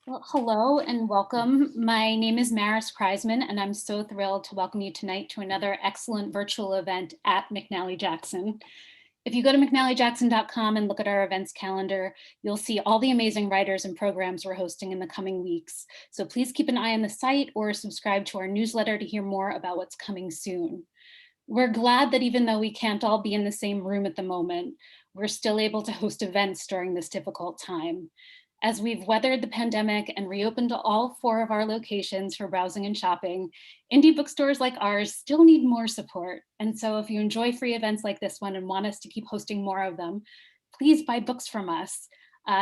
Well, hello and welcome. My name is Maris Kreisman, and I'm so thrilled to welcome you tonight to another excellent virtual event at McNally Jackson. If you go to mcnallyjackson.com and look at our events calendar, you'll see all the amazing writers and programs we're hosting in the coming weeks. So please keep an eye on the site or subscribe to our newsletter to hear more about what's coming soon. We're glad that even though we can't all be in the same room at the moment, we're still able to host events during this difficult time. As we've weathered the pandemic and reopened all 4 of our locations for browsing and shopping, indie bookstores like ours still need more support. And so if you enjoy free events like this one and want us to keep hosting more of them, please buy books from us.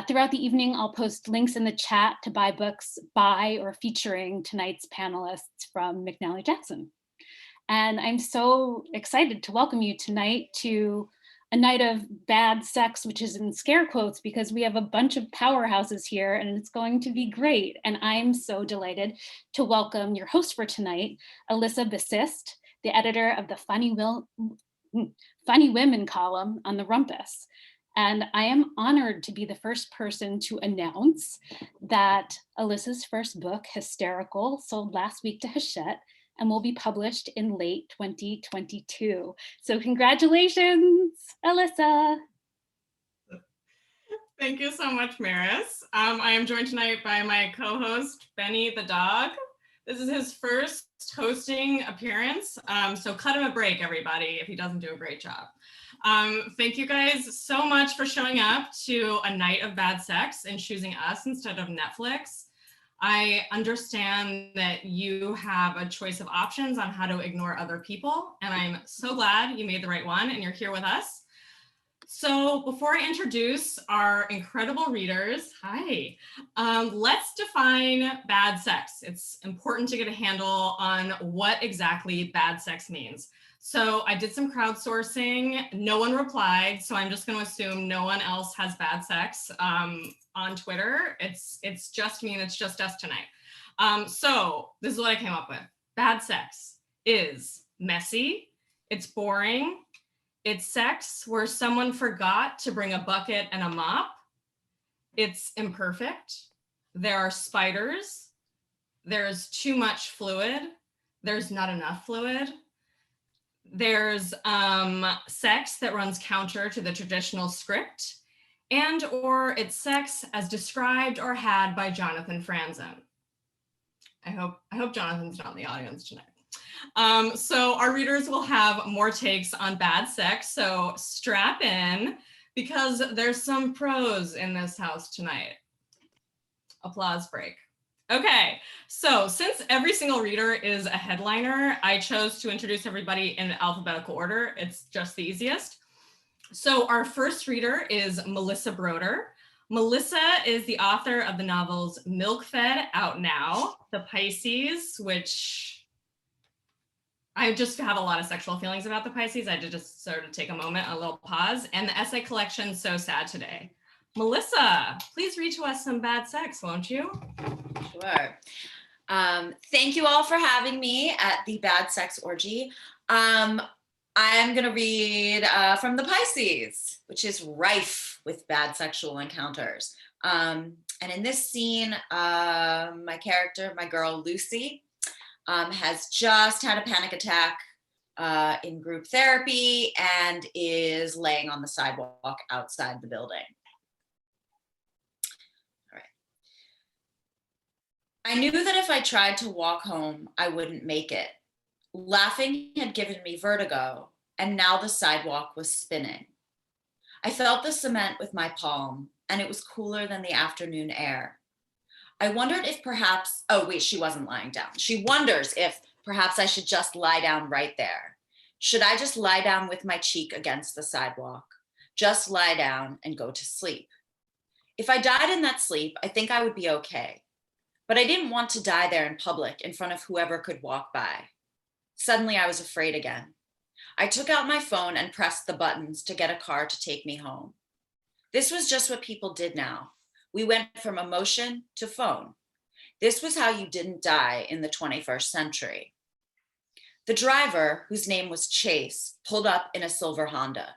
Throughout the evening, I'll post links in the chat to buy books by or featuring tonight's panelists from McNally Jackson. And I'm so excited to welcome you tonight to a night of bad sex, which is in scare quotes because we have a bunch of powerhouses here and it's going to be great. And I'm so delighted to welcome your host for tonight, Elissa Bassist, the editor of the Funny Women column on the Rumpus. And I am honored to be the first person to announce that Elissa's first book, Hysterical, sold last week to Hachette and will be published in late 2022. So congratulations, Elissa. Thank you so much, Maris. I am joined tonight by my co-host, Benny the dog. This is his first hosting appearance, so cut him a break, everybody, if he doesn't do a great job. Thank you guys so much for showing up to a night of bad sex and choosing us instead of Netflix. I understand that you have a choice of options on how to ignore other people, and I'm so glad you made the right one and you're here with us. So before I introduce our incredible readers, hi, let's define bad sex. It's important to get a handle on what exactly bad sex means. So I did some crowdsourcing, no one replied, so I'm just gonna assume no one else has bad sex on Twitter. It's just me and it's just us tonight. So this is what I came up with. Bad sex is messy, it's boring, it's sex where someone forgot to bring a bucket and a mop, it's imperfect, there are spiders, there's too much fluid, there's not enough fluid, there's sex that runs counter to the traditional script, and or it's sex as described or had by Jonathan Franzen. I hope Jonathan's not in the audience tonight. So our readers will have more takes on bad sex, so strap in because there's some pros in this house tonight. Applause break. Okay, so since every single reader is a headliner, I chose to introduce everybody in alphabetical order. It's just the easiest. So our first reader is Melissa Broder. Melissa is the author of the novels Milk Fed, out now, The Pisces, which I just have a lot of sexual feelings about the Pisces. I did just sort of take a moment, a little pause, and the essay collection, So Sad Today. Melissa, please read to us some bad sex, won't you? Sure. Thank you all for having me at the Bad Sex Orgy. I'm going to read from the Pisces, which is rife with bad sexual encounters. And in this scene, my character, my girl Lucy, has just had a panic attack in group therapy and is laying on the sidewalk outside the building. All right. I knew that if I tried to walk home, I wouldn't make it. Laughing had given me vertigo, and now the sidewalk was spinning. I felt the cement with my palm, and it was cooler than the afternoon air. I wondered if perhaps, oh wait, she wasn't lying down. She wonders if perhaps I should just lie down right there. Should I just lie down with my cheek against the sidewalk? Just lie down and go to sleep. If I died in that sleep, I think I would be okay. But I didn't want to die there in public in front of whoever could walk by. Suddenly I was afraid again. I took out my phone and pressed the buttons to get a car to take me home. This was just what people did now. We went from emotion to phone. This was how you didn't die in the 21st century. The driver, whose name was Chase, pulled up in a silver Honda.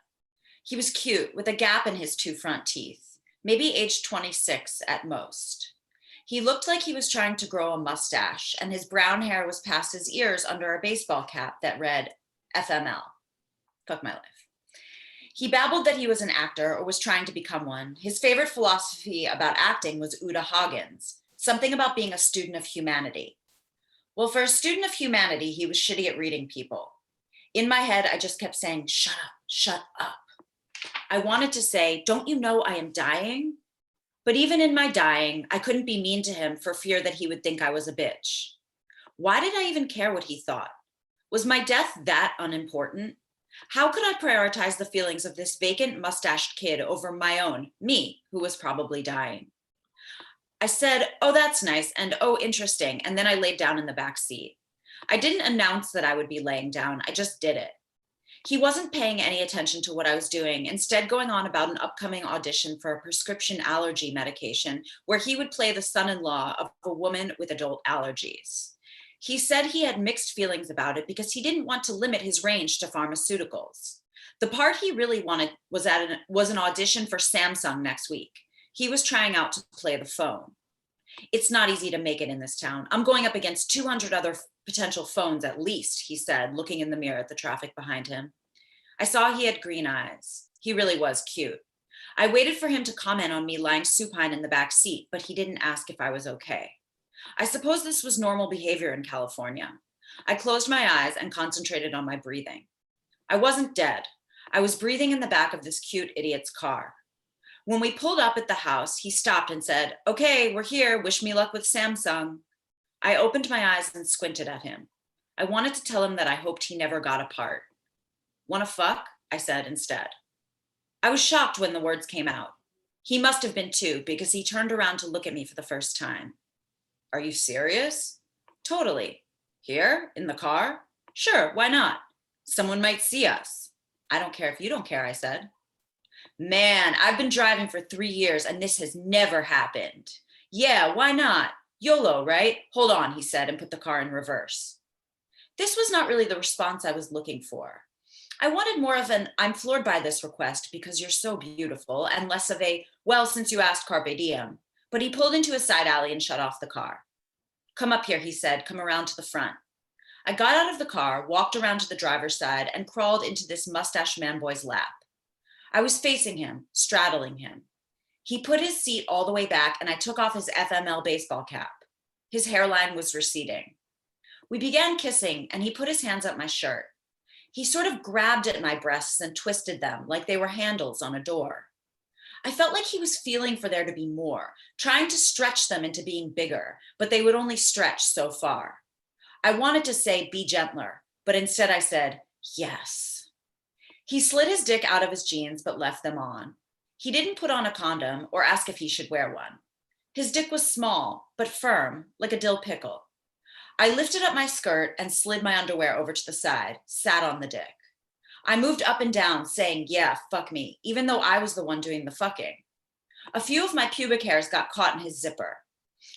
He was cute with a gap in his 2 front teeth, maybe age 26 at most. He looked like he was trying to grow a mustache, and his brown hair was past his ears under a baseball cap that read FML, fuck my life. He babbled that he was an actor or was trying to become one. His favorite philosophy about acting was Uta Hagen's, something about being a student of humanity. Well, for a student of humanity, he was shitty at reading people. In my head, I just kept saying, shut up, shut up. I wanted to say, don't you know I am dying? But even in my dying, I couldn't be mean to him for fear that he would think I was a bitch. Why did I even care what he thought? Was my death that unimportant? How could I prioritize the feelings of this vacant, mustached kid over my own, me, who was probably dying? I said, oh, that's nice, and oh, interesting, and then I laid down in the back seat. I didn't announce that I would be laying down, I just did it. He wasn't paying any attention to what I was doing, instead going on about an upcoming audition for a prescription allergy medication where he would play the son-in-law of a woman with adult allergies. He said he had mixed feelings about it because he didn't want to limit his range to pharmaceuticals. The part he really wanted was an audition for Samsung next week. He was trying out to play the phone. It's not easy to make it in this town. I'm going up against 200 other potential phones at least, he said, looking in the mirror at the traffic behind him. I saw he had green eyes. He really was cute. I waited for him to comment on me lying supine in the back seat, but he didn't ask if I was okay. I suppose this was normal behavior in California. I closed my eyes and concentrated on my breathing. I wasn't dead. I was breathing in the back of this cute idiot's car. When we pulled up at the house, he stopped and said, okay, we're here. Wish me luck with Samsung. I opened my eyes and squinted at him. I wanted to tell him that I hoped he never got apart. Wanna fuck? I said instead. I was shocked when the words came out. He must have been too, because he turned around to look at me for the first time. Are you serious? Totally. Here? In the car? Sure, why not? Someone might see us. I don't care if you don't care, I said. Man, I've been driving for 3 years and this has never happened. Yeah, why not? YOLO, right? Hold on, he said, and put the car in reverse. This was not really the response I was looking for. I wanted more of an, I'm floored by this request because you're so beautiful, and less of a, well, since you asked, carpe diem. But he pulled into a side alley and shut off the car. Come up here, he said, come around to the front. I got out of the car, walked around to the driver's side, and crawled into this mustache man boy's lap. I was facing him, straddling him. He put his seat all the way back, and I took off his FML baseball cap. His hairline was receding. We began kissing, and he put his hands up my shirt. He sort of grabbed at my breasts and twisted them like they were handles on a door. I felt like he was feeling for there to be more, trying to stretch them into being bigger, but they would only stretch so far. I wanted to say, be gentler, but instead I said, yes. He slid his dick out of his jeans, but left them on. He didn't put on a condom or ask if he should wear one. His dick was small, but firm, like a dill pickle. I lifted up my skirt and slid my underwear over to the side, sat on the dick. I moved up and down saying, yeah, fuck me, even though I was the one doing the fucking. A few of my pubic hairs got caught in his zipper.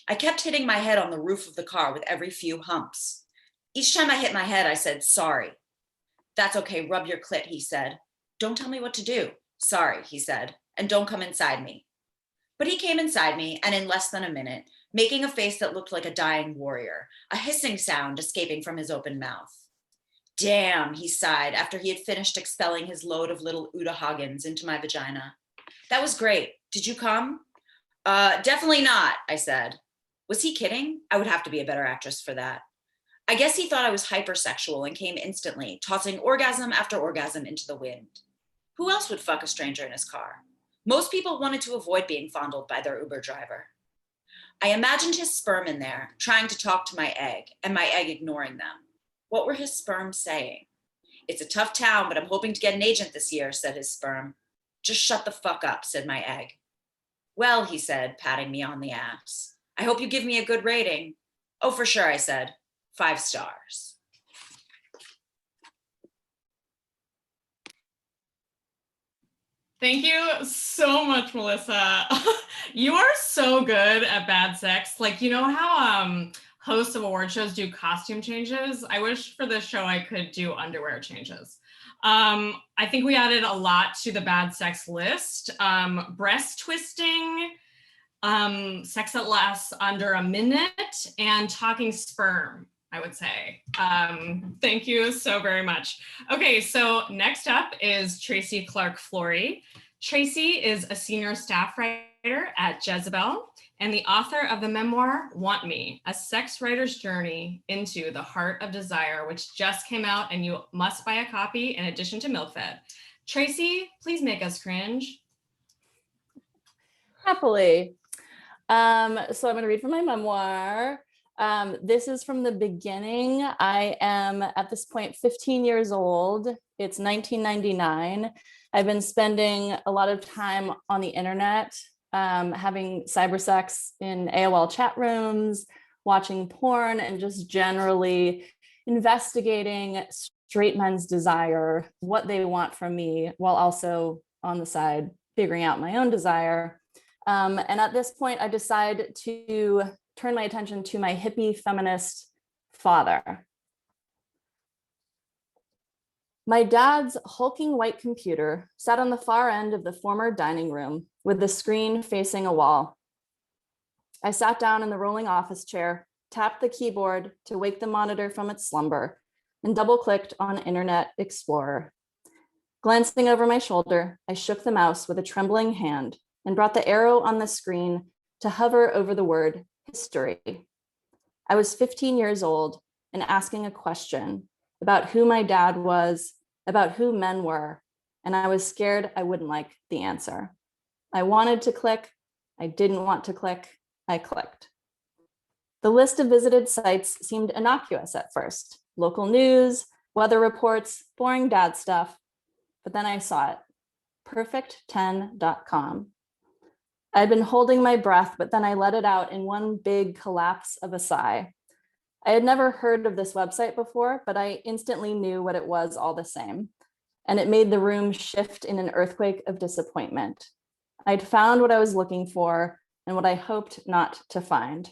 I kept hitting my head on the roof of the car with every few humps. Each time I hit my head, I said, sorry. That's okay, rub your clit, he said. Don't tell me what to do. Sorry, he said, and don't come inside me. But he came inside me, and in less than a minute, making a face that looked like a dying warrior, a hissing sound escaping from his open mouth. Damn, he sighed after he had finished expelling his load of little Uta Hagens into my vagina. That was great. Did you come? Definitely not, I said. Was he kidding? I would have to be a better actress for that. I guess he thought I was hypersexual and came instantly, tossing orgasm after orgasm into the wind. Who else would fuck a stranger in his car? Most people wanted to avoid being fondled by their Uber driver. I imagined his sperm in there, trying to talk to my egg, and my egg ignoring them. What were his sperm saying? It's a tough town, but I'm hoping to get an agent this year, said his sperm. Just shut the fuck up, said my egg. Well, he said, patting me on the ass. I hope you give me a good rating. Oh, for sure, I said. 5 stars. Thank you so much, Melissa. You are so good at bad sex. Like, you know how hosts of award shows do costume changes? I wish for this show I could do underwear changes. I think we added a lot to the bad sex list. Breast twisting, Sex That Lasts Under a Minute, and Talking Sperm, I would say. Thank you so very much. Okay, so next up is Tracy Clark-Flory. Tracy is a senior staff writer at Jezebel and the author of the memoir, Want Me, A Sex Writer's Journey into the Heart of Desire, which just came out and you must buy a copy in addition to MilkFed. Tracy, please make us cringe. Happily. So I'm going to read from my memoir. This is from the beginning. I am at this point 15 years old. It's 1999. I've been spending a lot of time on the internet, having cyber sex in AOL chat rooms, watching porn, and just generally investigating straight men's desire, what they want from me, while also on the side figuring out my own desire. And at this point, I decide to turn my attention to my hippie feminist father. My dad's hulking white computer sat on the far end of the former dining room with the screen facing a wall. I sat down in the rolling office chair, tapped the keyboard to wake the monitor from its slumber, and double-clicked on Internet Explorer. Glancing over my shoulder, I shook the mouse with a trembling hand and brought the arrow on the screen to hover over the word history. I was 15 years old and asking a question about who my dad was, about who men were, and I was scared I wouldn't like the answer. I wanted to click, I didn't want to click, I clicked. The list of visited sites seemed innocuous at first. Local news, weather reports, boring dad stuff, but then I saw it, perfect10.com. I'd been holding my breath, but then I let it out in one big collapse of a sigh. I had never heard of this website before, but I instantly knew what it was all the same. And it made the room shift in an earthquake of disappointment. I'd found what I was looking for and what I hoped not to find.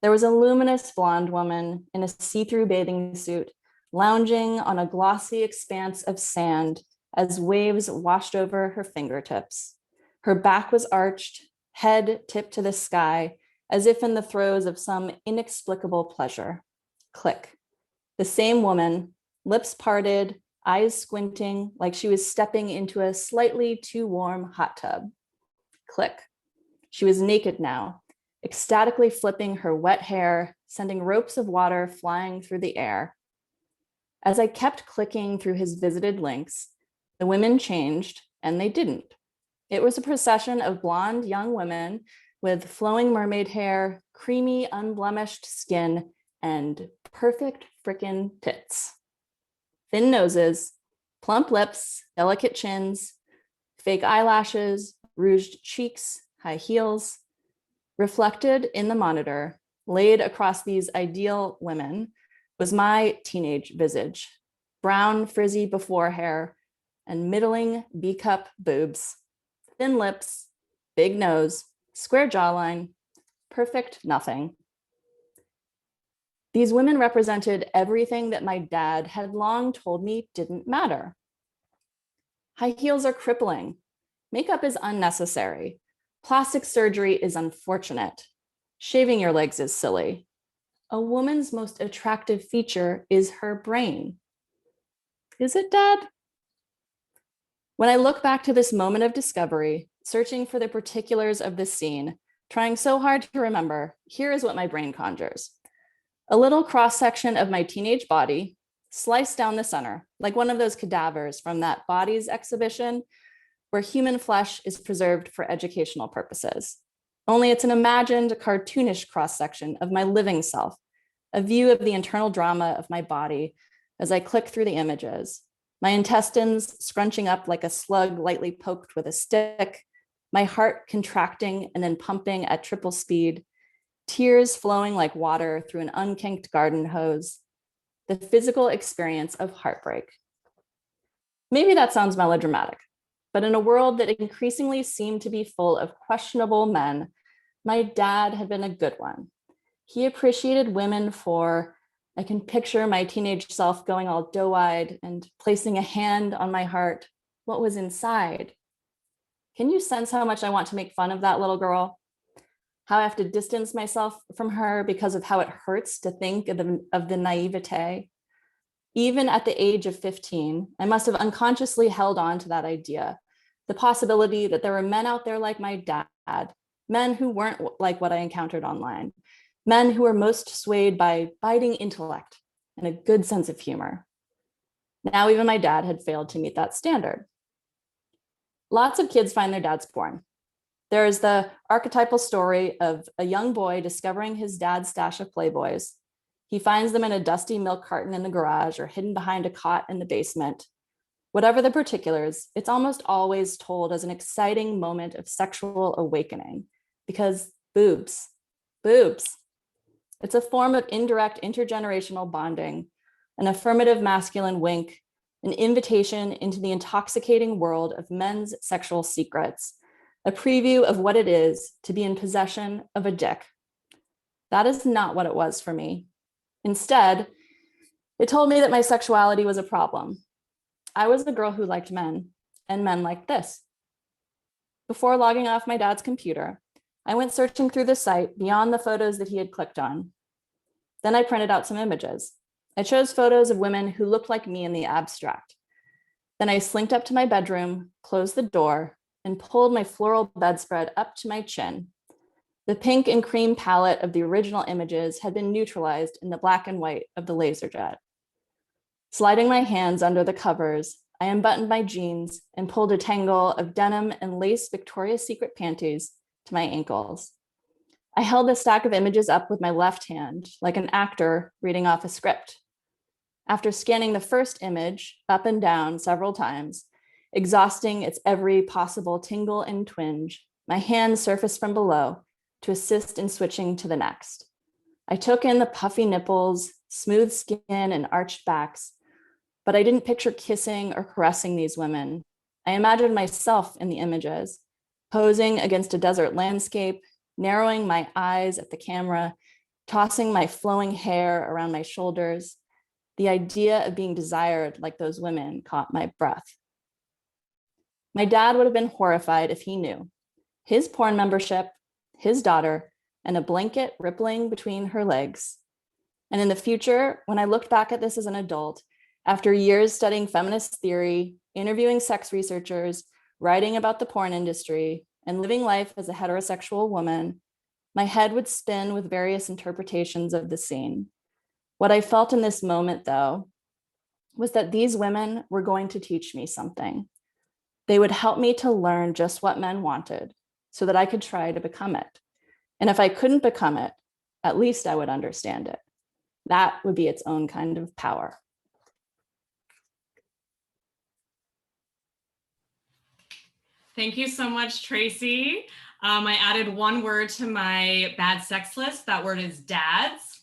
There was a luminous blonde woman in a see-through bathing suit, lounging on a glossy expanse of sand as waves washed over her fingertips. Her back was arched, head tipped to the sky, as if in the throes of some inexplicable pleasure. Click. The same woman, lips parted, eyes squinting, like she was stepping into a slightly too warm hot tub. Click. She was naked now, ecstatically flipping her wet hair, sending ropes of water flying through the air. As I kept clicking through his visited links, the women changed, and they didn't. It was a procession of blonde young women with flowing mermaid hair, creamy, unblemished skin, and perfect frickin' tits. Thin noses, plump lips, delicate chins, fake eyelashes, rouged cheeks, high heels. Reflected in the monitor, laid across these ideal women, was my teenage visage, brown frizzy before hair, and middling B-cup boobs. Thin lips, big nose, square jawline, perfect nothing. These women represented everything that my dad had long told me didn't matter. High heels are crippling. Makeup is unnecessary. Plastic surgery is unfortunate. Shaving your legs is silly. A woman's most attractive feature is her brain. Is it, Dad? When I look back to this moment of discovery, searching for the particulars of this scene, trying so hard to remember, here is what my brain conjures. A little cross-section of my teenage body, sliced down the center, like one of those cadavers from that Bodies exhibition, where human flesh is preserved for educational purposes. Only it's an imagined, cartoonish cross-section of my living self, a view of the internal drama of my body as I click through the images. My intestines scrunching up like a slug lightly poked with a stick, my heart contracting and then pumping at triple speed, tears flowing like water through an unkinked garden hose, the physical experience of heartbreak. Maybe that sounds melodramatic, but in a world that increasingly seemed to be full of questionable men, my dad had been a good one. He appreciated women for, I can picture my teenage self going all doe-eyed and placing a hand on my heart. What was inside? Can you sense how much I want to make fun of that little girl? how I have to distance myself from her because of how it hurts to think of the naivete. Even at the age of 15, I must have unconsciously held on to that idea, the possibility that there were men out there like my dad, men who weren't like what I encountered online, men who were most swayed by biting intellect and a good sense of humor. Now, even my dad had failed to meet that standard. Lots of kids find their dads porn. There is the archetypal story of a young boy discovering his dad's stash of Playboys. He finds them in a dusty milk carton in the garage or hidden behind a cot in the basement. Whatever the particulars, it's almost always told as an exciting moment of sexual awakening because boobs. It's a form of indirect intergenerational bonding, an affirmative masculine wink, an invitation into the intoxicating world of men's sexual secrets, a preview of what it is to be in possession of a dick. That is not what it was for me. Instead, it told me that my sexuality was a problem. I was the girl who liked men, and men like this. Before logging off my dad's computer, I went searching through the site beyond the photos that he had clicked on. Then I printed out some images. I chose photos of women who looked like me in the abstract. Then I slinked up to my bedroom, closed the door, and pulled my floral bedspread up to my chin. The pink and cream palette of the original images had been neutralized in the black and white of the LaserJet. Sliding my hands under the covers, I unbuttoned my jeans and pulled a tangle of denim and lace Victoria's Secret panties to my ankles. I held the stack of images up with my left hand, like an actor reading off a script. After scanning the first image up and down several times, exhausting its every possible tingle and twinge, my hand surfaced from below to assist in switching to the next. I took in the puffy nipples, smooth skin, and arched backs, but I didn't picture kissing or caressing these women. I imagined myself in the images, posing against a desert landscape, narrowing my eyes at the camera, tossing my flowing hair around my shoulders. The idea of being desired like those women caught my breath. My dad would have been horrified if he knew. His porn membership, his daughter, and a blanket rippling between her legs. And in the future, when I looked back at this as an adult, after years studying feminist theory, interviewing sex researchers, writing about the porn industry, and living life as a heterosexual woman, my head would spin with various interpretations of the scene. What I felt in this moment, though, was that these women were going to teach me something. They would help me to learn just what men wanted so that I could try to become it. And if I couldn't become it, at least I would understand it. That would be its own kind of power. Thank you so much, Tracy. I added one word to my bad sex list. That word is dads.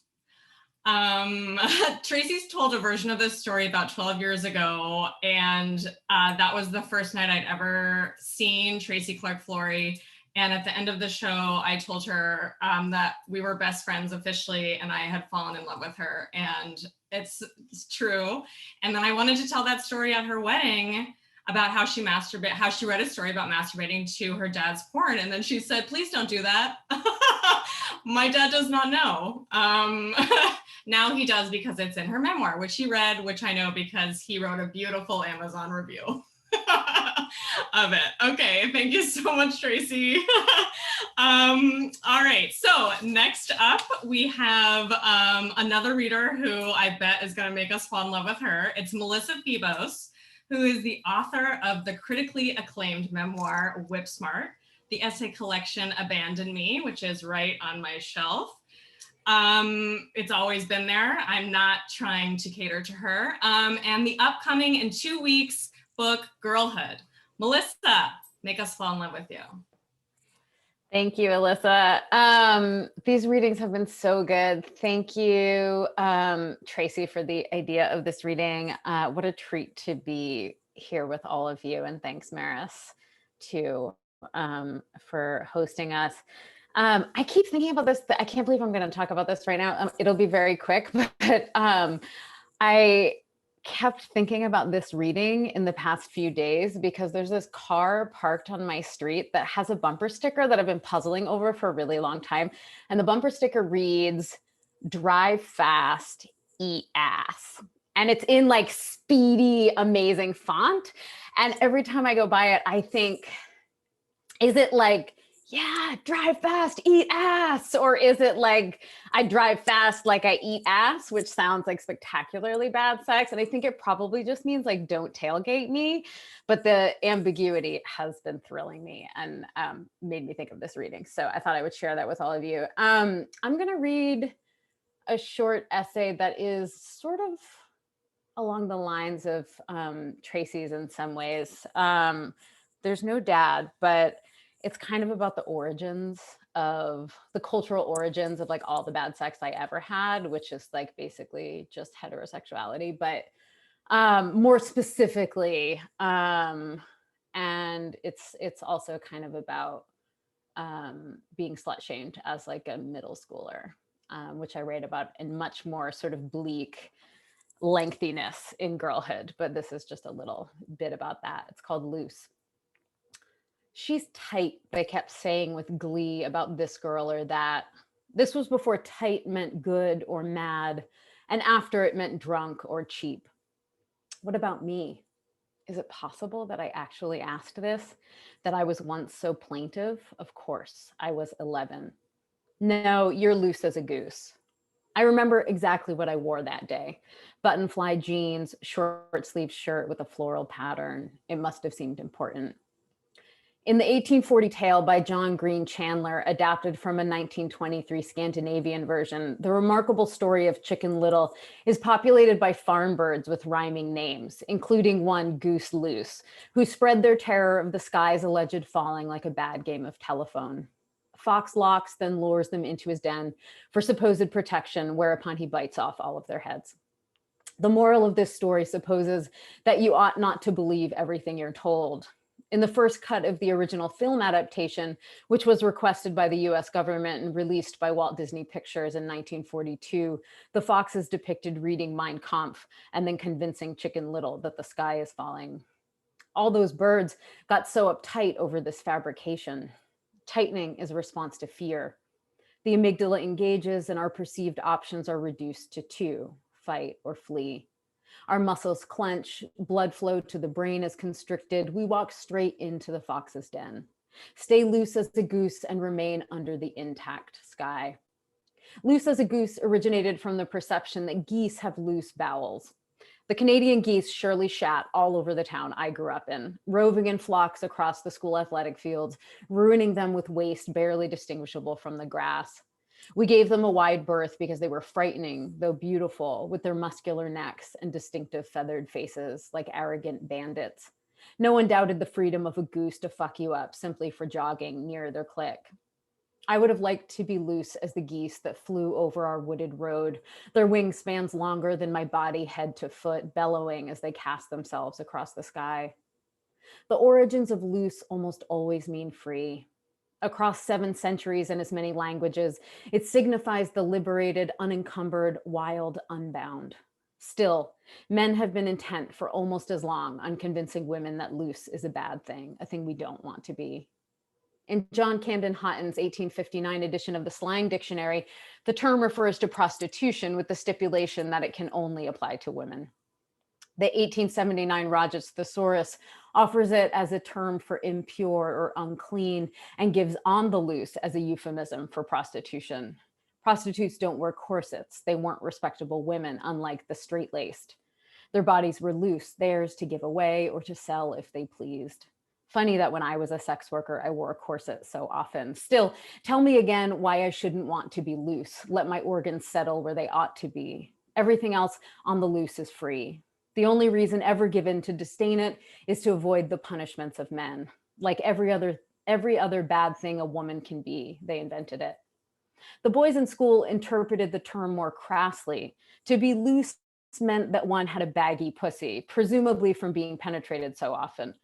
Tracy's told a version of this story about 12 years ago, and that was the first night I'd ever seen Tracy Clark-Flory. And at the end of the show, I told her that we were best friends officially, and I had fallen in love with her, and it's true. And then I wanted to tell that story at her wedding about how she read a story about masturbating to her dad's porn. And then she said, please don't do that. My dad does not know. Now he does because it's in her memoir, which he read, which I know because he wrote a beautiful Amazon review of it. Okay, thank you so much, Tracy. All right, so next up we have another reader who I bet is gonna make us fall in love with her. It's Melissa Febos, who is the author of the critically acclaimed memoir, Whip Smart, the essay collection, Abandon Me, which is right on my shelf. It's always been there. I'm not trying to cater to her. And the upcoming in 2 weeks book, Girlhood. Melissa, make us fall in love with you. Thank you, Elissa. These readings have been so good. Thank you, Tracy, for the idea of this reading. What a treat to be here with all of you. And thanks, Maris, too, for hosting us. I keep thinking about this. I can't believe I'm going to talk about this right now. It'll be very quick, but kept thinking about this reading in the past few days because there's this car parked on my street that has a bumper sticker that I've been puzzling over for a really long time. And the bumper sticker reads, "Drive fast, eat ass." And it's in like speedy, amazing font. And every time I go by it, I think, is it like, yeah, drive fast, eat ass? Or is it like, I drive fast like I eat ass, which sounds like spectacularly bad sex? And I think it probably just means like, don't tailgate me. But the ambiguity has been thrilling me and made me think of this reading. So I thought I would share that with all of you. I'm going to read a short essay that is sort of along the lines of Tracy's in some ways. There's no dad, but it's kind of about the origins of the cultural origins of like all the bad sex I ever had, which is like basically just heterosexuality, but more specifically, and it's also kind of about being slut shamed as like a middle schooler, which I write about in much more sort of bleak lengthiness in Girlhood, but this is just a little bit about that. It's called Loose. "She's tight," they kept saying with glee about this girl or that. This was before tight meant good or mad, and after it meant drunk or cheap. What about me? Is it possible that I actually asked this? That I was once so plaintive? Of course, I was 11. No, you're loose as a goose. I remember exactly what I wore that day. Button-fly jeans, short sleeve shirt with a floral pattern. It must have seemed important. In the 1840 tale by John Green Chandler, adapted from a 1923 Scandinavian version, the remarkable story of Chicken Little is populated by farm birds with rhyming names, including one, Goose Loose, who spread their terror of the sky's alleged falling like a bad game of telephone. Fox Locks then lures them into his den for supposed protection, whereupon he bites off all of their heads. The moral of this story supposes that you ought not to believe everything you're told. In the first cut of the original film adaptation, which was requested by the US government and released by Walt Disney Pictures in 1942, the fox is depicted reading Mein Kampf and then convincing Chicken Little that the sky is falling. All those birds got so uptight over this fabrication. Tightening is a response to fear. The amygdala engages and our perceived options are reduced to two, fight or flee. Our muscles clench, blood flow to the brain is constricted. We walk straight into the fox's den. Stay loose as a goose and remain under the intact sky. Loose as a goose originated from the perception that geese have loose bowels. The Canadian geese surely shat all over the town I grew up in, roving in flocks across the school athletic fields, ruining them with waste barely distinguishable from the grass. We gave them a wide berth because they were frightening, though beautiful, with their muscular necks and distinctive feathered faces, like arrogant bandits. No one doubted the freedom of a goose to fuck you up simply for jogging near their clique. I would have liked to be loose as the geese that flew over our wooded road, their wingspans longer than my body head to foot, bellowing as they cast themselves across the sky. The origins of loose almost always mean free. Across 7 centuries and as many languages, it signifies the liberated, unencumbered, wild, unbound. Still, men have been intent for almost as long on convincing women that loose is a bad thing, a thing we don't want to be. In John Camden Houghton's 1859 edition of the Slang Dictionary, the term refers to prostitution with the stipulation that it can only apply to women. The 1879 Rogers Thesaurus offers it as a term for impure or unclean and gives on the loose as a euphemism for prostitution. Prostitutes don't wear corsets. They weren't respectable women, unlike the straight-laced. Their bodies were loose, theirs to give away or to sell if they pleased. Funny that when I was a sex worker, I wore a corset so often. Still, tell me again why I shouldn't want to be loose. Let my organs settle where they ought to be. Everything else on the loose is free. The only reason ever given to disdain it is to avoid the punishments of men. Like every other bad thing a woman can be, they invented it. The boys in school interpreted the term more crassly. To be loose meant that one had a baggy pussy, presumably from being penetrated so often.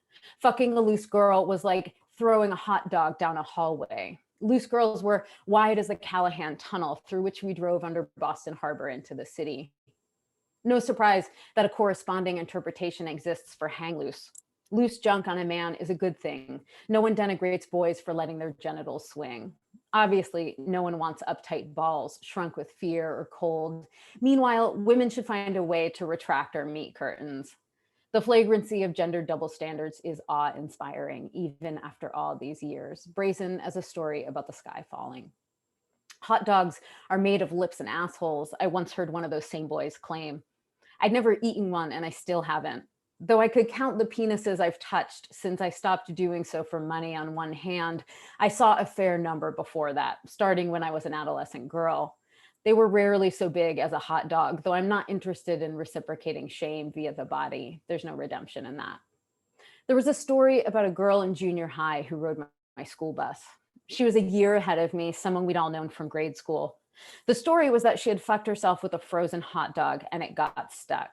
Fucking a loose girl was like throwing a hot dog down a hallway. Loose girls were wide as the Callahan Tunnel through which we drove under Boston Harbor into the city. No surprise that a corresponding interpretation exists for hang loose. Loose junk on a man is a good thing. No one denigrates boys for letting their genitals swing. Obviously, no one wants uptight balls shrunk with fear or cold. Meanwhile, women should find a way to retract our meat curtains. The flagrancy of gender double standards is awe-inspiring, even after all these years, brazen as a story about the sky falling. Hot dogs are made of lips and assholes, I once heard one of those same boys claim. I'd never eaten one and I still haven't. Though I could count the penises I've touched since I stopped doing so for money on one hand, I saw a fair number before that, starting when I was an adolescent girl. They were rarely so big as a hot dog, though I'm not interested in reciprocating shame via the body. There's no redemption in that. There was a story about a girl in junior high who rode my school bus. She was a year ahead of me, someone we'd all known from grade school. The story was that she had fucked herself with a frozen hot dog and it got stuck.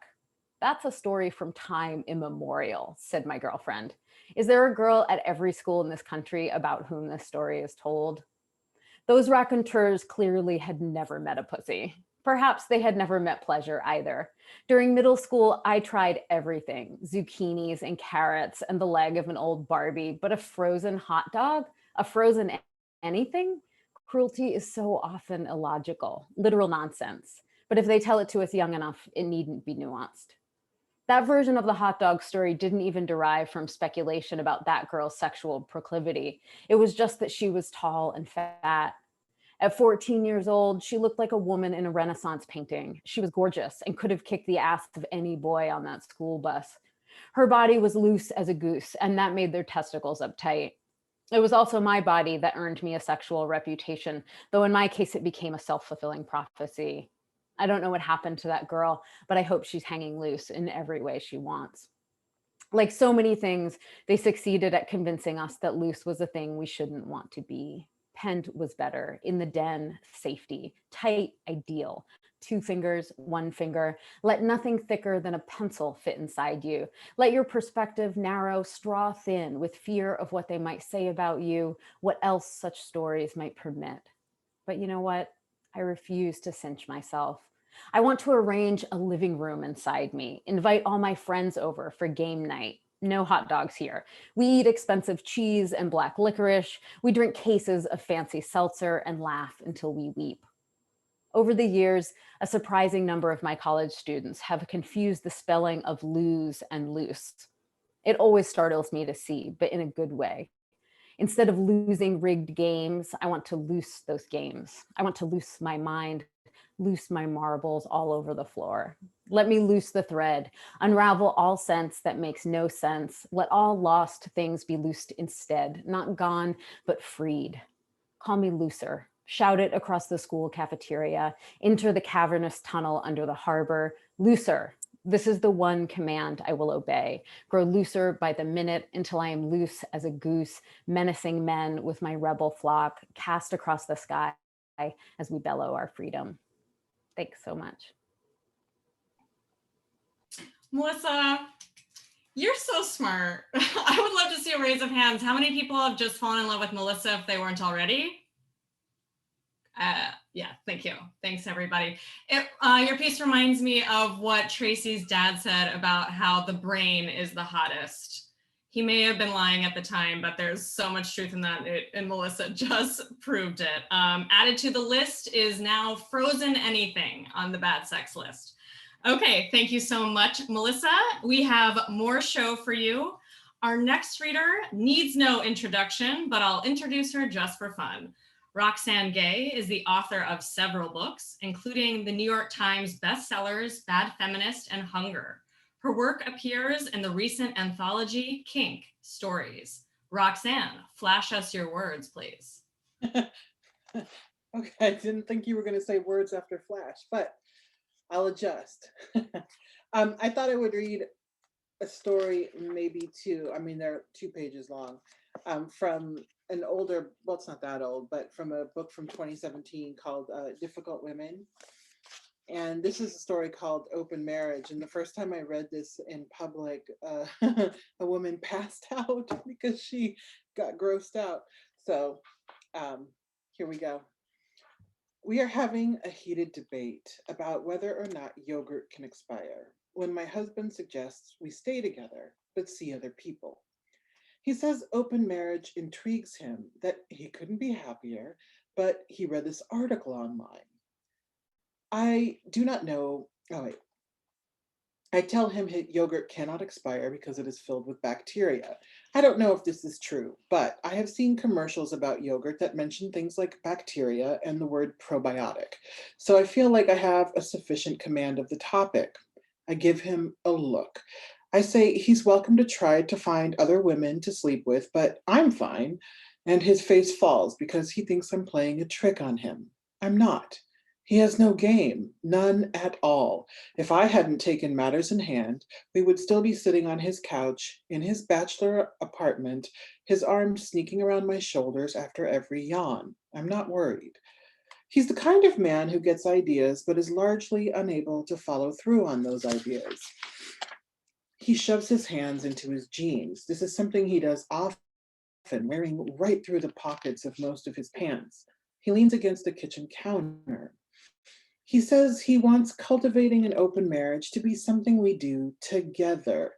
That's a story from time immemorial, said my girlfriend. Is there a girl at every school in this country about whom this story is told? Those raconteurs clearly had never met a pussy. Perhaps they had never met pleasure either. During middle school, I tried everything, zucchinis and carrots and the leg of an old Barbie, but a frozen hot dog, a frozen anything? Cruelty is so often illogical, literal nonsense. But if they tell it to us young enough, it needn't be nuanced. That version of the hot dog story didn't even derive from speculation about that girl's sexual proclivity. It was just that she was tall and fat. At 14 years old, she looked like a woman in a Renaissance painting. She was gorgeous and could have kicked the ass of any boy on that school bus. Her body was loose as a goose, and that made their testicles uptight. It was also my body that earned me a sexual reputation, though in my case, it became a self-fulfilling prophecy. I don't know what happened to that girl, but I hope she's hanging loose in every way she wants. Like so many things, they succeeded at convincing us that loose was a thing we shouldn't want to be. Pent was better, in the den, safety, tight, ideal. 2 fingers, 1 finger. Let nothing thicker than a pencil fit inside you. Let your perspective narrow, straw thin, with fear of what they might say about you, what else such stories might permit. But you know what? I refuse to cinch myself. I want to arrange a living room inside me, invite all my friends over for game night. No hot dogs here. We eat expensive cheese and black licorice. We drink cases of fancy seltzer and laugh until we weep. Over the years, a surprising number of my college students have confused the spelling of lose and loose. It always startles me to see, but in a good way. Instead of losing rigged games, I want to loose those games. I want to loose my mind, loose my marbles all over the floor. Let me loose the thread, unravel all sense that makes no sense. Let all lost things be loosed instead, not gone, but freed. Call me looser. Shout it across the school cafeteria, enter the cavernous tunnel under the harbor. Looser. This is the one command I will obey. Grow looser by the minute until I am loose as a goose, menacing men with my rebel flock, cast across the sky as we bellow our freedom. Thanks so much. Melissa, you're so smart. I would love to see a raise of hands. How many people have just fallen in love with Melissa if they weren't already? Yeah, thank you. Thanks, everybody. Your piece reminds me of what Tracy's dad said about how the brain is the hottest. He may have been lying at the time, but there's so much truth in that, and Melissa just proved it. Added to the list is now Frozen Anything on the bad sex list. Okay, thank you so much, Melissa. We have more show for you. Our next reader needs no introduction, but I'll introduce her just for fun. Roxane Gay is the author of several books, including the New York Times bestsellers Bad Feminist and Hunger. Her work appears in the recent anthology Kink Stories. Roxane, flash us your words, please. Okay, I didn't think you were going to say words after flash, but I'll adjust. I thought I would read a story, maybe 2. I mean, they're 2 pages long, from an older, well, it's not that old, but from a book from 2017 called Difficult Women. And this is a story called Open Marriage. And the first time I read this in public, a woman passed out because she got grossed out. So here we go. We are having a heated debate about whether or not yogurt can expire when my husband suggests we stay together but see other people. He says open marriage intrigues him, that he couldn't be happier, but he read this article online. I do not know. Oh, wait. I tell him yogurt cannot expire because it is filled with bacteria. I don't know if this is true, but I have seen commercials about yogurt that mention things like bacteria and the word probiotic. So I feel like I have a sufficient command of the topic. I give him a look. I say he's welcome to try to find other women to sleep with, but I'm fine. And his face falls because he thinks I'm playing a trick on him. I'm not. He has no game, none at all. If I hadn't taken matters in hand, we would still be sitting on his couch in his bachelor apartment, his arms sneaking around my shoulders after every yawn. I'm not worried. He's the kind of man who gets ideas but is largely unable to follow through on those ideas. He shoves his hands into his jeans. This is something he does often, wearing right through the pockets of most of his pants. He leans against the kitchen counter. He says he wants cultivating an open marriage to be something we do together.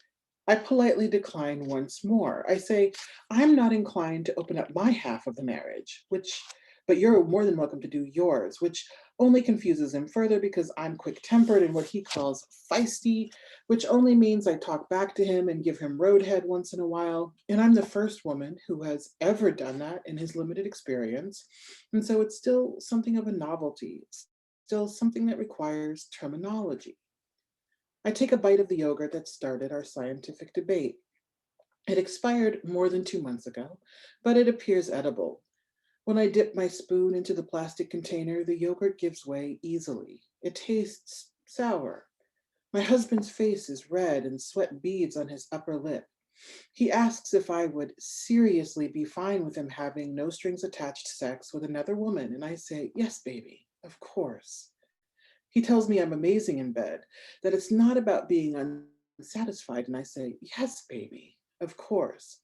I politely decline once more. I say, I'm not inclined to open up my half of the marriage, but you're more than welcome to do yours, which only confuses him further because I'm quick-tempered and what he calls feisty, which only means I talk back to him and give him roadhead once in a while. And I'm the first woman who has ever done that in his limited experience. And so it's still something of a novelty. It's still something that requires terminology. I take a bite of the yogurt that started our scientific debate. It expired more than 2 months ago, but it appears edible. When I dip my spoon into the plastic container, the yogurt gives way easily. It tastes sour. My husband's face is red and sweat beads on his upper lip. He asks if I would seriously be fine with him having no strings attached sex with another woman, and I say, yes, baby, of course. He tells me I'm amazing in bed, that it's not about being unsatisfied, and I say, yes, baby, of course.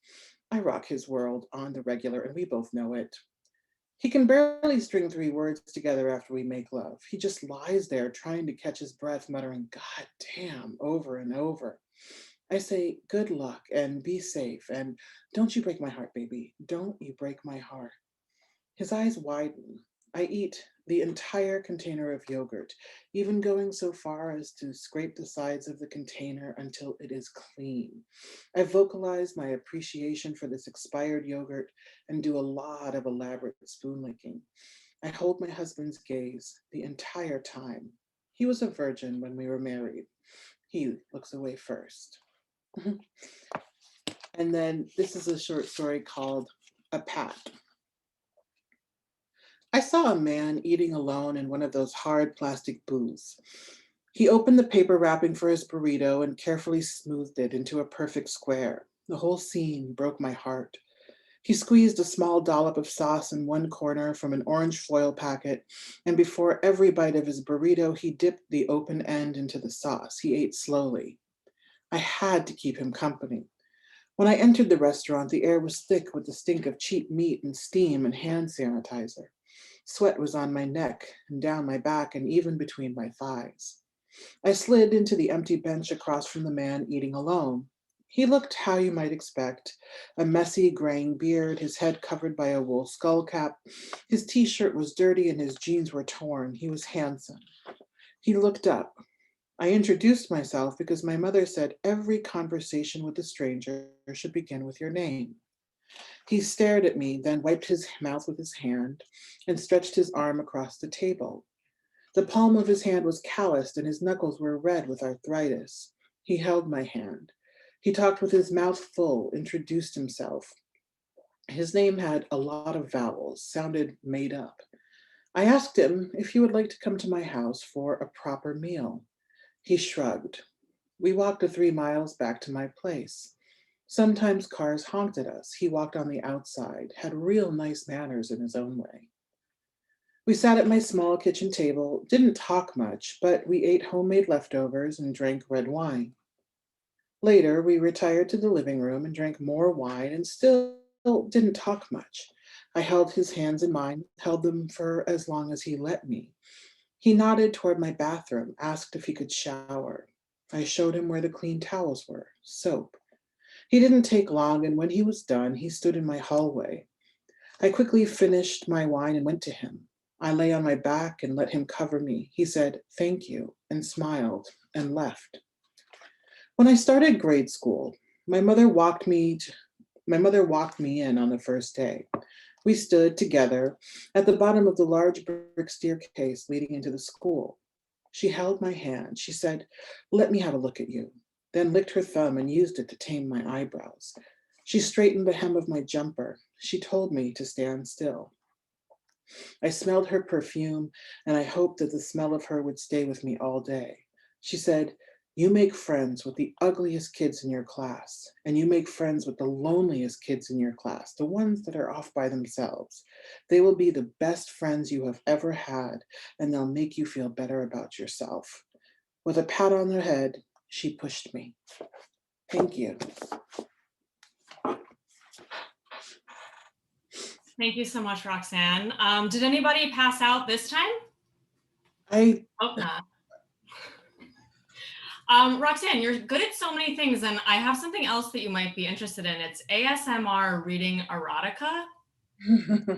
I rock his world on the regular, and we both know it. He can barely string 3 words together after we make love. He just lies there trying to catch his breath, muttering, God damn, over and over. I say, good luck and be safe, and don't you break my heart, baby. Don't you break my heart. His eyes widen. I eat the entire container of yogurt, even going so far as to scrape the sides of the container until it is clean. I vocalize my appreciation for this expired yogurt and do a lot of elaborate spoon licking. I hold my husband's gaze the entire time. He was a virgin when we were married. He looks away first. And then this is a short story called A Pat. I saw a man eating alone in one of those hard plastic booths. He opened the paper wrapping for his burrito and carefully smoothed it into a perfect square. The whole scene broke my heart. He squeezed a small dollop of sauce in one corner from an orange foil packet, and before every bite of his burrito, he dipped the open end into the sauce. He ate slowly. I had to keep him company. When I entered the restaurant, the air was thick with the stink of cheap meat and steam and hand sanitizer. Sweat was on my neck and down my back and even between my thighs. I slid into the empty bench across from the man eating alone. He looked how you might expect, a messy graying beard, his head covered by a wool skull cap. His t-shirt was dirty and his jeans were torn. He was handsome. He looked up. I introduced myself because my mother said every conversation with a stranger should begin with your name. He stared at me, then wiped his mouth with his hand and stretched his arm across the table. The palm of his hand was calloused and his knuckles were red with arthritis. He held my hand. He talked with his mouth full, introduced himself. His name had a lot of vowels, sounded made up. I asked him if he would like to come to my house for a proper meal. He shrugged. We walked the 3 miles back to my place. Sometimes cars honked at us. He walked on the outside, had real nice manners in his own way. We sat at my small kitchen table, didn't talk much, but we ate homemade leftovers and drank red wine. Later, we retired to the living room and drank more wine and still didn't talk much. I held his hands in mine, held them for as long as he let me. He nodded toward my bathroom, asked if he could shower. I showed him where the clean towels were, soap. He didn't take long, and when he was done, he stood in my hallway. I quickly finished my wine and went to him. I lay on my back and let him cover me. He said, "Thank you," and smiled and left. When I started grade school, my mother walked me in on the first day. We stood together at the bottom of the large brick staircase leading into the school. She held my hand. She said, "Let me have a look at you," then licked her thumb and used it to tame my eyebrows. She straightened the hem of my jumper. She told me to stand still. I smelled her perfume, and I hoped that the smell of her would stay with me all day. She said, "You make friends with the ugliest kids in your class, and you make friends with the loneliest kids in your class, the ones that are off by themselves. They will be the best friends you have ever had, and they'll make you feel better about yourself." With a pat on her head, she pushed me. Thank you. Thank you so much, Roxane. Did anybody pass out this time? I Hope not. Roxane, you're good at so many things, and I have something else that you might be interested in. It's ASMR reading erotica.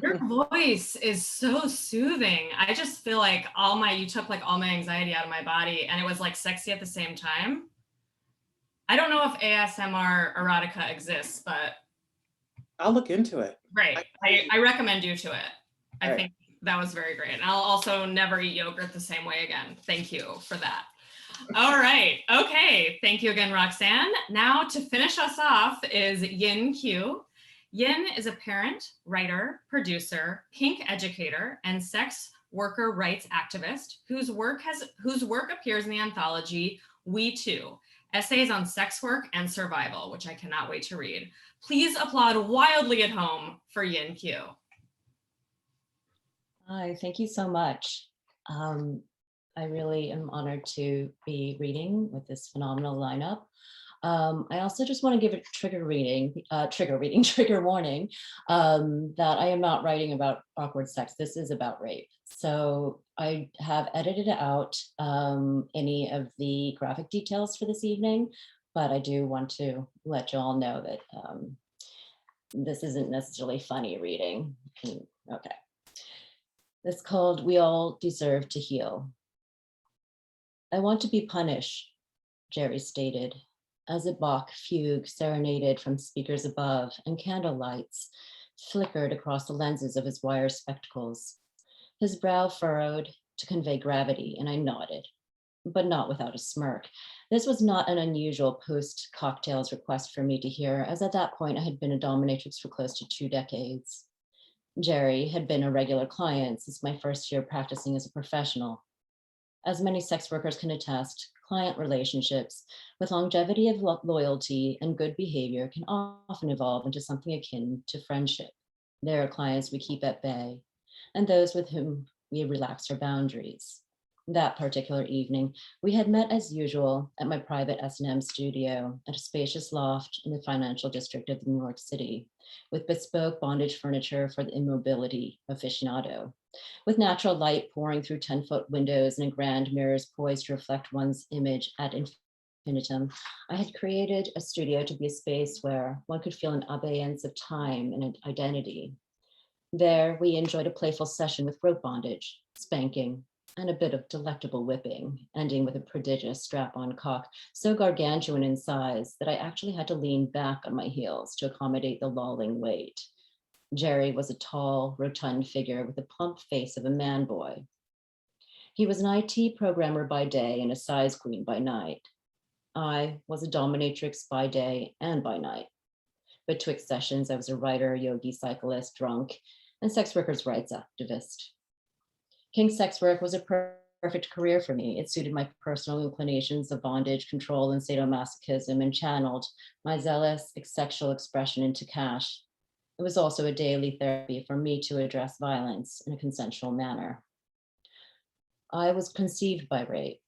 Your voice is so soothing. I just feel like you took like all my anxiety out of my body, and it was like sexy at the same time. I don't know if ASMR erotica exists, but I'll look into it. right. I recommend you to it. I All think that was very great. And I'll also never eat yogurt the same way again. Thank you for that. All right. Okay. Thank you again, Roxane. Now to finish us off is Yin Q. Yin is a parent, writer, producer, kink educator, and sex worker rights activist whose work appears in the anthology We Too, Essays on Sex Work and Survival, which I cannot wait to read. Please applaud wildly at home for Yin Q. Hi, thank you so much. I really am honored to be reading with this phenomenal lineup. I also just want to give a trigger warning that I am not writing about awkward sex. This is about rape. So I have edited out any of the graphic details for this evening, but I do want to let you all know that this isn't necessarily funny reading. Okay. It's called We All Deserve to Heal. I want to be punished, Jerry stated, as a Bach fugue serenaded from speakers above and candle lights flickered across the lenses of his wire spectacles. His brow furrowed to convey gravity, and I nodded, but not without a smirk. This was not an unusual post-cocktails request for me to hear, as at that point I had been a dominatrix for close to 2 decades. Jerry had been a regular client since my first year practicing as a professional. As many sex workers can attest, client relationships with longevity of loyalty and good behavior can often evolve into something akin to friendship. There are clients we keep at bay, and those with whom we relax our boundaries. That particular evening, we had met as usual at my private S&M studio at a spacious loft in the financial district of New York City, with bespoke bondage furniture for the immobility aficionado. With natural light pouring through 10-foot windows and grand mirrors poised to reflect one's image ad infinitum, I had created a studio to be a space where one could feel an abeyance of time and identity. There, we enjoyed a playful session with rope bondage, spanking, and a bit of delectable whipping, ending with a prodigious strap-on cock so gargantuan in size that I actually had to lean back on my heels to accommodate the lolling weight. Jerry was a tall, rotund figure with the plump face of a man boy. He was an IT programmer by day and a size queen by night. I was a dominatrix by day and by night. Betwixt sessions, I was a writer, yogi, cyclist, drunk, and sex workers' rights activist. Kink sex work was a perfect career for me. It suited my personal inclinations of bondage, control, and sadomasochism, and channeled my zealous sexual expression into cash. It was also a daily therapy for me to address violence in a consensual manner. I was conceived by rape.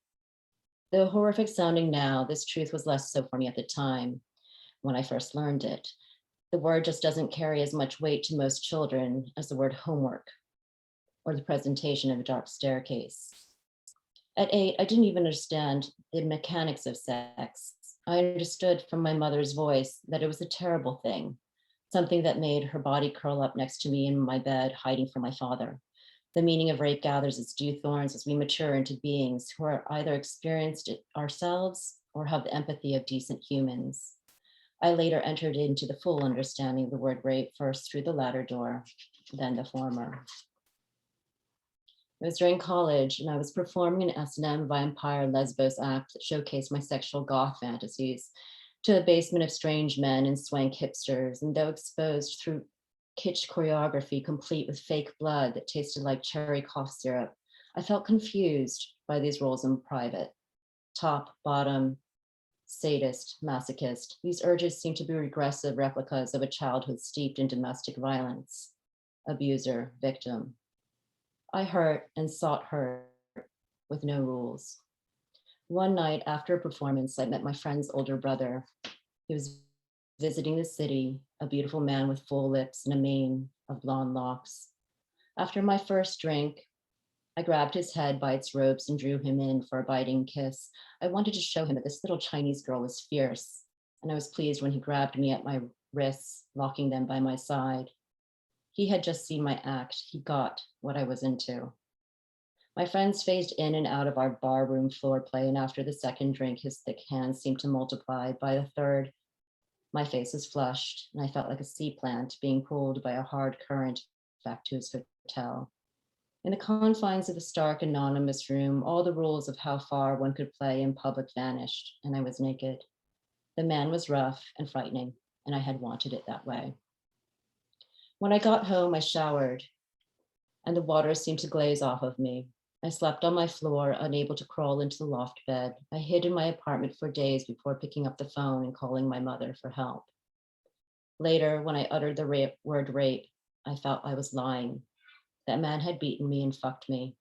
Though horrific sounding now, this truth was less so for me at the time when I first learned it. The word just doesn't carry as much weight to most children as the word homework or the presentation of a dark staircase. At 8, I didn't even understand the mechanics of sex. I understood from my mother's voice that it was a terrible thing, something that made her body curl up next to me in my bed, hiding from my father. The meaning of rape gathers its dew thorns as we mature into beings who are either experienced it ourselves or have the empathy of decent humans. I later entered into the full understanding of the word rape, first through the latter door, then the former. It was during college, and I was performing an S&M vampire Lesbos act that showcased my sexual goth fantasies to a basement of strange men and swank hipsters, and though exposed through kitsch choreography complete with fake blood that tasted like cherry cough syrup, I felt confused by these roles in private. Top, bottom, sadist, masochist. These urges seemed to be regressive replicas of a childhood steeped in domestic violence. Abuser, victim. I hurt and sought hurt with no rules. One night after a performance, I met my friend's older brother. He was visiting the city, a beautiful man with full lips and a mane of blonde locks. After my first drink, I grabbed his head by its ropes and drew him in for a biting kiss. I wanted to show him that this little Chinese girl was fierce, and I was pleased when he grabbed me at my wrists, locking them by my side. He had just seen my act. He got what I was into. My friends phased in and out of our barroom floor play, and after the second drink, his thick hands seemed to multiply. By the third, my face was flushed, and I felt like a sea plant being pulled by a hard current back to his hotel. In the confines of the stark, anonymous room, all the rules of how far one could play in public vanished, and I was naked. The man was rough and frightening, and I had wanted it that way. When I got home, I showered, and the water seemed to glaze off of me. I slept on my floor, unable to crawl into the loft bed. I hid in my apartment for days before picking up the phone and calling my mother for help. Later, when I uttered the word rape, I felt I was lying. That man had beaten me and fucked me,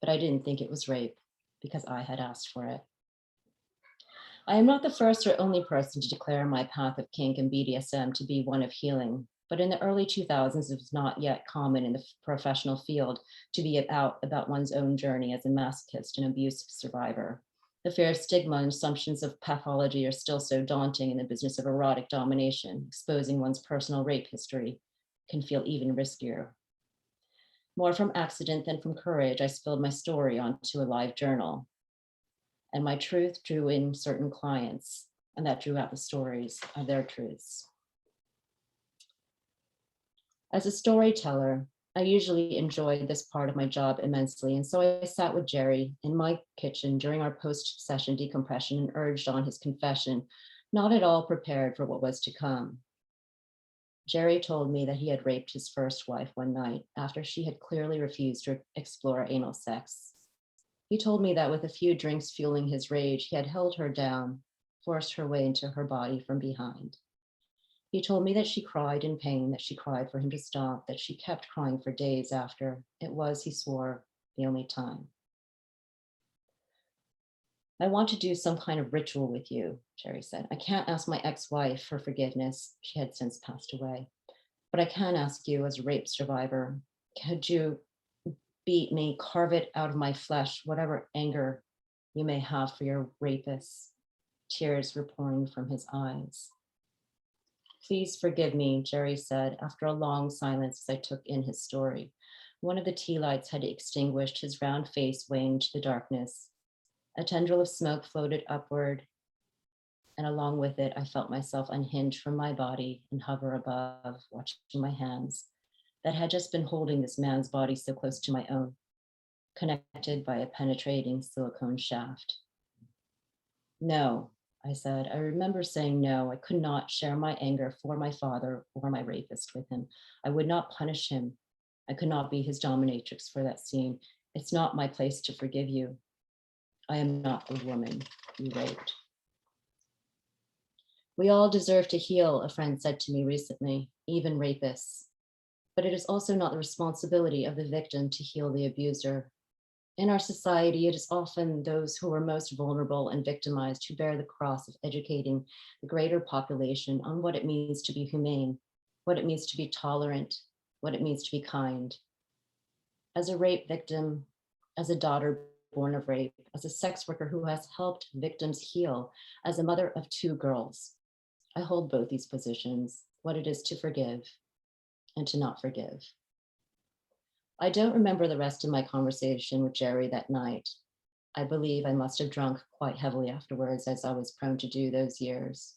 but I didn't think it was rape because I had asked for it. I am not the first or only person to declare my path of kink and BDSM to be one of healing, but in the early 2000s, it was not yet common in the professional field to be about one's own journey as a masochist and abuse survivor. The fear of stigma and assumptions of pathology are still so daunting in the business of erotic domination. Exposing one's personal rape history can feel even riskier. More from accident than from courage, I spilled my story onto a live journal. And my truth drew in certain clients, and that drew out the stories of their truths. As a storyteller, I usually enjoyed this part of my job immensely, and so I sat with Jerry in my kitchen during our post-session decompression and urged on his confession, not at all prepared for what was to come. Jerry told me that he had raped his first wife one night after she had clearly refused to explore anal sex. He told me that with a few drinks fueling his rage, he had held her down, forced her way into her body from behind. He told me that she cried in pain, that she cried for him to stop, that she kept crying for days after. It was, he swore, the only time. I want to do some kind of ritual with you, Jerry said. I can't ask my ex-wife for forgiveness. She had since passed away. But I can ask you as a rape survivor, could you beat me, carve it out of my flesh, whatever anger you may have for your rapists? Tears were pouring from his eyes. Please forgive me, Jerry said, after a long silence as I took in his story. One of the tea lights had extinguished, his round face waned to the darkness. A tendril of smoke floated upward, and along with it, I felt myself unhinge from my body and hover above, watching my hands that had just been holding this man's body so close to my own, connected by a penetrating silicone shaft. No, I said. I remember saying no. I could not share my anger for my father or my rapist with him. I would not punish him. I could not be his dominatrix for that scene. It's not my place to forgive you. I am not the woman you raped. We all deserve to heal, a friend said to me recently, even rapists. But it is also not the responsibility of the victim to heal the abuser. In our society, it is often those who are most vulnerable and victimized who bear the cross of educating the greater population on what it means to be humane, what it means to be tolerant, what it means to be kind. As a rape victim, as a daughter born of rape, as a sex worker who has helped victims heal, as a mother of 2 girls, I hold both these positions, what it is to forgive and to not forgive. I don't remember the rest of my conversation with Jerry that night. I believe I must have drunk quite heavily afterwards, as I was prone to do those years.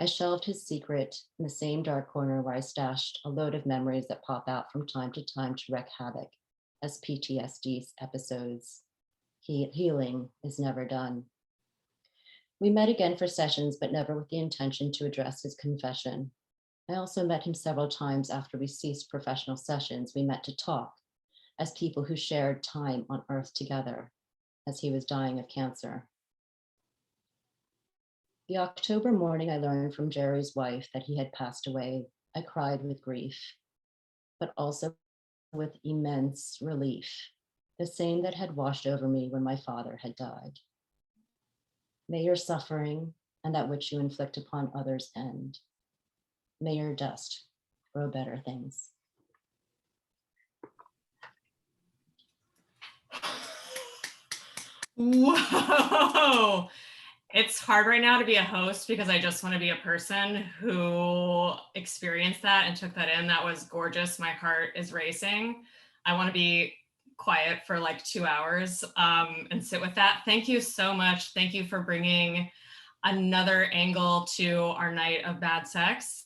I shelved his secret in the same dark corner where I stashed a load of memories that pop out from time to time to wreak havoc as PTSD episodes. Healing is never done. We met again for sessions, but never with the intention to address his confession. I also met him several times after we ceased professional sessions. We met to talk as people who shared time on earth together as he was dying of cancer. The October morning I learned from Jerry's wife that he had passed away. I cried with grief, but also with immense relief, the same that had washed over me when my father had died. May your suffering and that which you inflict upon others end. May your dust grow better things. Whoa. It's hard right now to be a host because I just want to be a person who experienced that and took that in. That was gorgeous. My heart is racing. I want to be quiet for like 2 hours and sit with that. Thank you so much. Thank you for bringing another angle to our night of bad sex.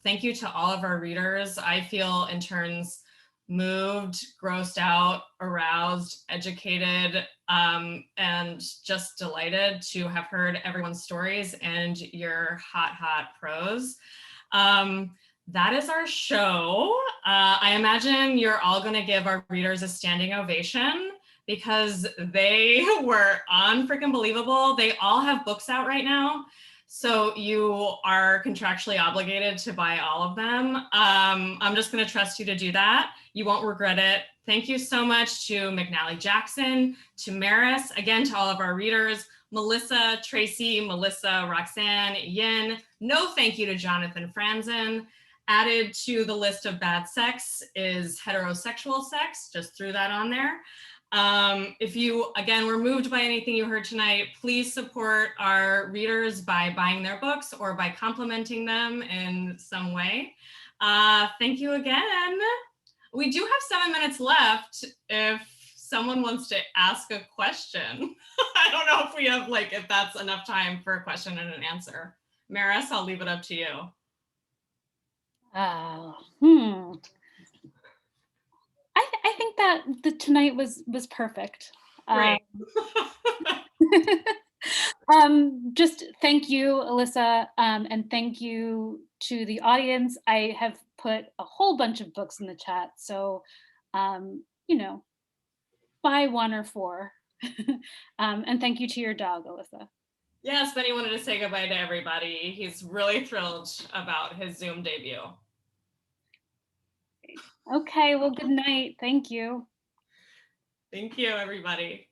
Thank you to all of our readers. I feel in turns moved, grossed out, aroused, educated, and just delighted to have heard everyone's stories and your hot prose. That is our show. I imagine you're all gonna give our readers a standing ovation because they were freaking believable. They all have books out right now. So you are contractually obligated to buy all of them. I'm just gonna trust you to do that. You won't regret it. Thank you so much to McNally Jackson, to Maris, again, to all of our readers, Melissa, Tracy, Melissa, Roxane, Yin. No thank you to Jonathan Franzen. Added to the list of bad sex is heterosexual sex, just threw that on there. If you, again, were moved by anything you heard tonight, please support our readers by buying their books or by complimenting them in some way. Thank you again. We do have 7 minutes left if someone wants to ask a question. I don't know if we have, like, if that's enough time for a question and an answer. Maris, I'll leave it up to you. I think that tonight was perfect. Great. Just thank you, Elissa, and thank you to the audience. I have put a whole bunch of books in the chat, so you know, buy 1 or 4. And thank you to your dog, Elissa. Yes, Benny wanted to say goodbye to everybody. He's really thrilled about his Zoom debut. Okay, well, good night. Thank you. Thank you, everybody.